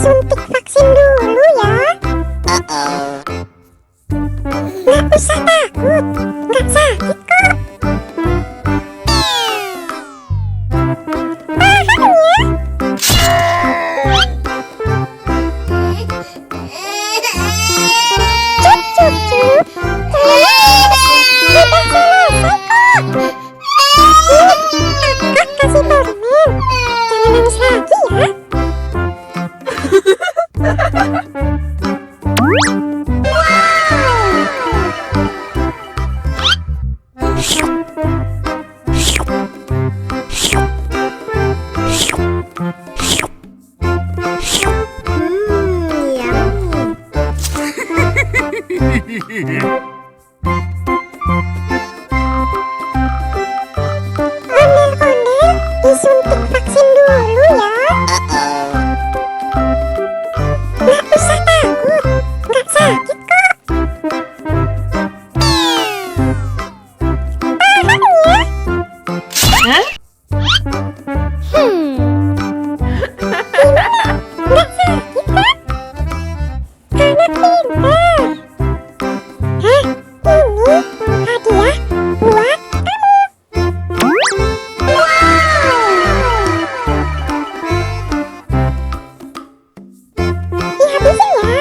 disuntik vaksin dulu ya. Nggak usah takut, nggak sakit kok. Paham ya? Cup, cup, cup. Udah selesai kok. Kakak kasih permen. Jangan nangis lagi ya. Ondel-ondel disuntik vaksin dulu ya. Nggak usah takut, nggak sakit kok. Paham ya? Hah? Nggak sakit kan? Anak pintar. Hah? Ini hadiah buat kamu. Dihabisin ya.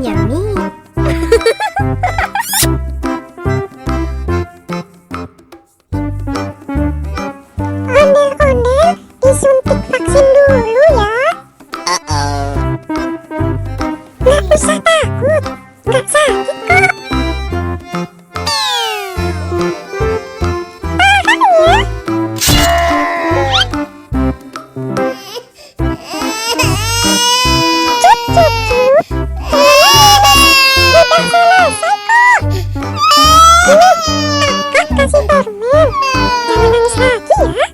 Yummy. Ondel-ondel disuntik vaksin dulu ya. Nggak usah takut, nggak sakit kok. Paham ya? Cup, cup, cup. Udah selesai kok. Ini kakak kasih permen. Jangan nangis lagi ya.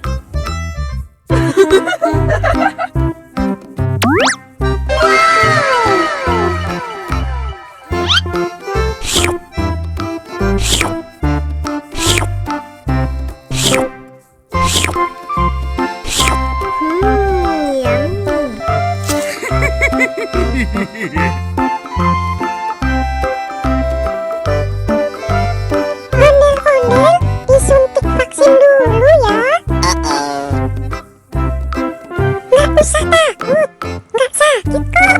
Ondel-ondel disuntik vaksin dulu ya. Nggak usah takut, nggak sakit kok.